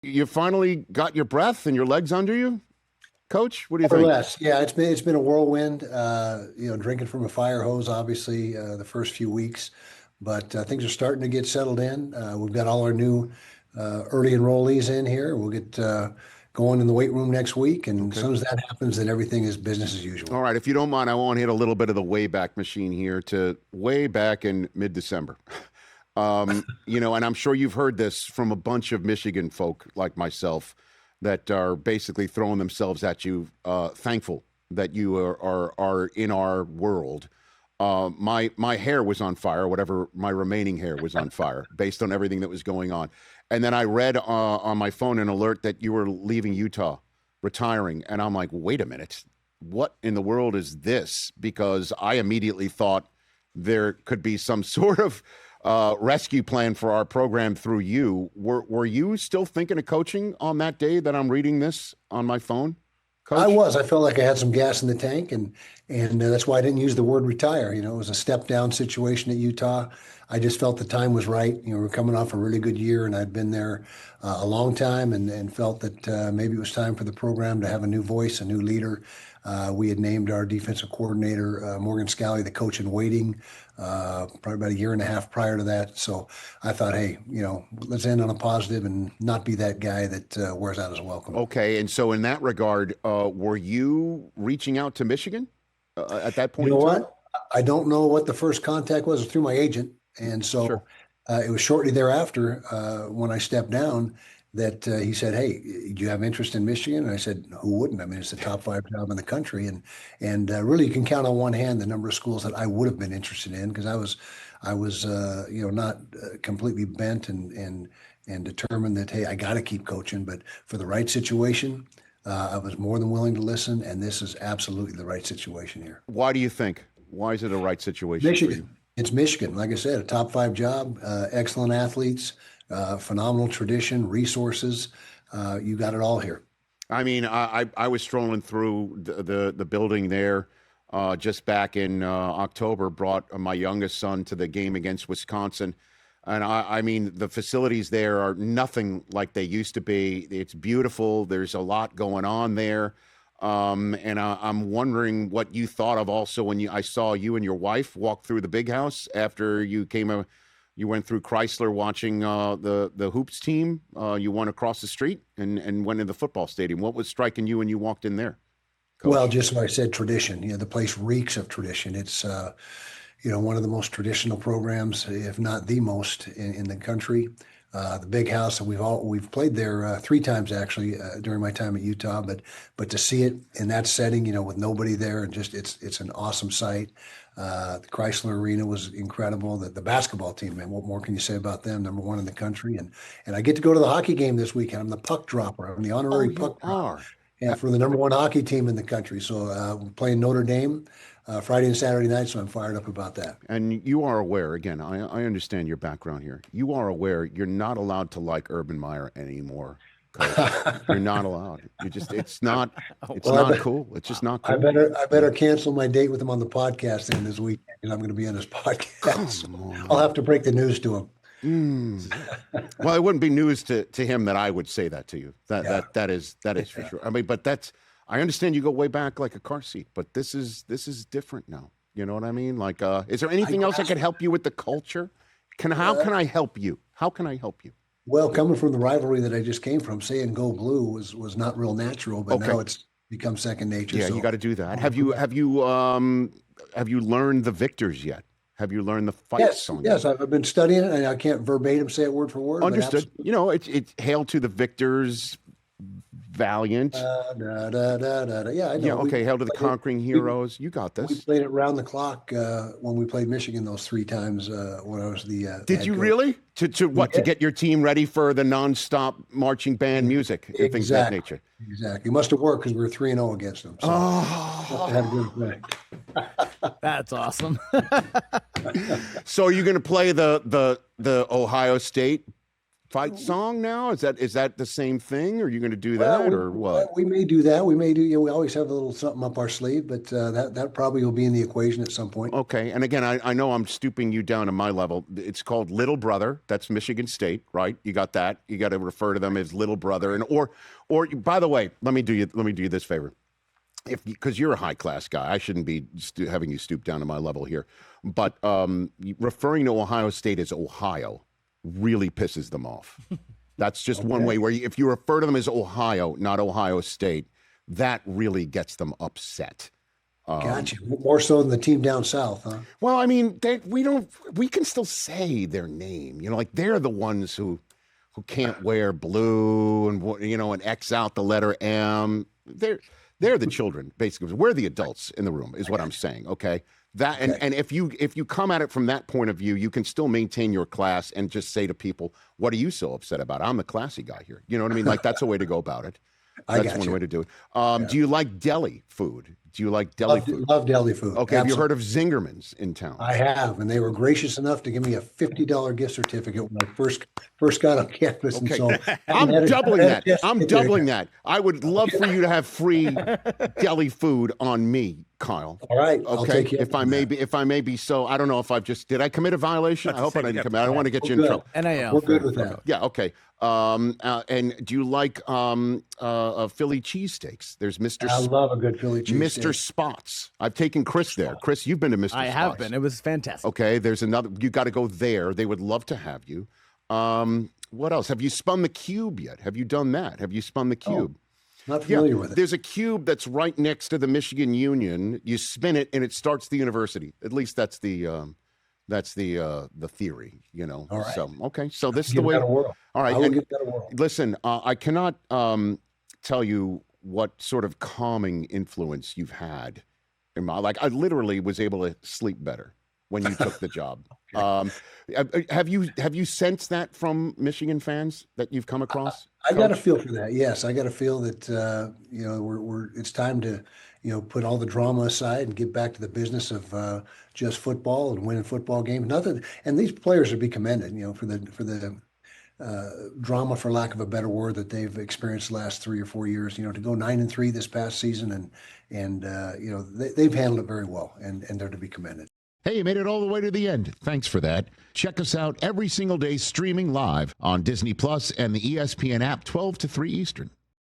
you finally got your breath and your legs under you, Coach? What do you think? Less. Yeah, it's been a whirlwind. Drinking from a fire hose, obviously, the first few weeks, but things are starting to get settled in. We've got all our new early enrollees in here. We'll get going in the weight room next week, and as soon as that happens, then everything is business as usual. All right, if you don't mind, I want to hit a little bit of the way back machine here to way back in mid-December. And I'm sure you've heard this from a bunch of Michigan folk like myself that are basically throwing themselves at you, thankful that you are in our world. My hair was on fire, whatever my remaining hair was on fire, based on everything that was going on. And then I read on my phone an alert that you were leaving Utah, retiring. And I'm like, wait a minute, what in the world is this? Because I immediately thought there could be some sort of rescue plan for our program through you. Were you still thinking of coaching on that day that I'm reading this on my phone, Coach? I was. I felt like I had some gas in the tank, and that's why I didn't use the word retire. It was a step down situation at Utah. I just felt the time was right. We're coming off a really good year, and I'd been there a long time, and felt that maybe it was time for the program to have a new voice, a new leader. We had named our defensive coordinator, Morgan Scally, the coach in waiting, probably about a year and a half prior to that. So I thought, hey, let's end on a positive and not be that guy that wears out his welcome. Okay, and so in that regard, were you reaching out to Michigan at that point? You know what? I don't know what the first contact was through my agent. And so Sure. It was shortly thereafter when I stepped down that he said, hey, do you have interest in Michigan? And I said, who wouldn't? I mean, it's the top 5 job in the country. And really you can count on one hand the number of schools that I would have been interested in, because I was not completely bent and determined that, hey, I got to keep coaching. But for the right situation, I was more than willing to listen. And this is absolutely the right situation here. Why do you think? Why is it a right situation Michigan. for you? It's Michigan. Like I said, a top 5 job, excellent athletes, phenomenal tradition, resources. You got it all here. I mean, I was strolling through the building there just back in October, brought my youngest son to the game against Wisconsin. And I mean, the facilities there are nothing like they used to be. It's beautiful. There's a lot going on there. And I'm wondering what you thought of also when I saw you and your wife walk through the big house after you went through Chrysler watching the hoops team. You went across the street and went in the football stadium. What was striking you when you walked in there, Coach? Well, just what I said, tradition. The place reeks of tradition. It's one of the most traditional programs, if not the most in the country. The big house, and we've played there 3 times actually during my time at Utah, but to see it in that setting, with nobody there, and just it's an awesome sight. The Chrysler Arena was incredible. The basketball team, man, what more can you say about them? Number 1 in the country, and I get to go to the hockey game this weekend. I'm the puck dropper. I'm the honorary puck dropper, and for the number 1 hockey team in the country. So we're playing Notre Dame Friday and Saturday night, so I'm fired up about that. And you are aware, again, I understand your background here. You are aware you're not allowed to like Urban Meyer anymore, Coach. You're not allowed. It's not cool. It's just not cool. I better cancel my date with him on the podcast then this weekend, because I'm going to be on his podcast. I'll have to break the news to him. Well, it wouldn't be news to him that I would say that to you. That is for sure. I mean, but I understand you go way back like a car seat, but this is different now. You know what I mean? Like, is there anything else I could help you with the culture? How can I help you? How can I help you? Well, coming from the rivalry that I just came from, saying "Go Blue" was not real natural, but now it's become second nature. Yeah, so you got to do that. Have you learned the victors yet? Have you learned the fight song? Yes, I've been studying it, and I can't verbatim say it word for word. Understood. It's hail to the victors, valiant. Yeah, I know. Yeah, okay, hail to the conquering heroes. You got this. We played it round the clock when we played Michigan those 3 times when I was the Did you really? To what? To get your team ready for the nonstop marching band music and things of that nature? Exactly. It must have worked because we were 3-0 against them. So had a good effect. That's awesome. So are you going to play the Ohio State fight song now? Is that the same thing? Are you going to do that or what? We may do that. We may do. We always have a little something up our sleeve, but that probably will be in the equation at some point. Okay. And again, I know I'm stooping you down to my level. It's called Little Brother. That's Michigan State, right? You got that. You got to refer to them as Little Brother. And or by the way, let me do you this favor. Because you're a high class guy, I shouldn't be having you stoop down to my level here. But referring to Ohio State as Ohio really pisses them off. That's just one way where if you refer to them as Ohio, not Ohio State, that really gets them upset. Gotcha. More so than the team down south, huh? Well, I mean, we can still say their name. Like they're the ones who can't wear blue and X out the letter M. They're the children, basically. We're the adults in the room, is what I'm saying. Okay, and if you come at it from that point of view, you can still maintain your class and just say to people, "What are you so upset about? I'm the classy guy here." You know what I mean? Like that's a way to go about it. That's one way to do it. Do you like deli food? Do you like deli food? Love deli food. Okay, have you heard of Zingerman's in town? I have, and they were gracious enough to give me a $50 gift certificate when I first got on campus. Okay. And so I'm doubling that. I'm doubling that. I would love for you to have free deli food on me, Kyle. All right. Okay. I'll take you if I may be so, I don't know if did I commit a violation? I hope I didn't commit. I don't want to get you in trouble. NIL. We're good with that. Yeah. Okay. And do you like Philly cheesesteaks? There's Mr. I love a good Philly cheesesteak. Mr. Spots. I've taken Chris there. Chris, you've been to Mr. Spots. I have been. It was fantastic. Okay. There's another. You got to go there. They would love to have you. What else? Have you spun the cube yet? Have you done that? Have you spun the cube? Not familiar with it. There's a cube that's right next to the Michigan Union. You spin it and it starts the university. At least that's the theory, All right. So okay. So this is the Give way. that a whirl. All right. I will give that a whirl. Listen, I cannot tell you what sort of calming influence you've had in my I literally was able to sleep better when you took the job. Have you sensed that from Michigan fans that you've come across? I got a feel for that. Yes, I got a feel that it's time to put all the drama aside and get back to the business of just football and winning football games. Nothing, and these players are to be commended. For the drama, for lack of a better word, that they've experienced the last 3 or 4 years. To go 9-3 this past season, and they've handled it very well, and they're to be commended. Hey, you made it all the way to the end. Thanks for that. Check us out every single day streaming live on Disney Plus and the ESPN app 12 to 3 Eastern.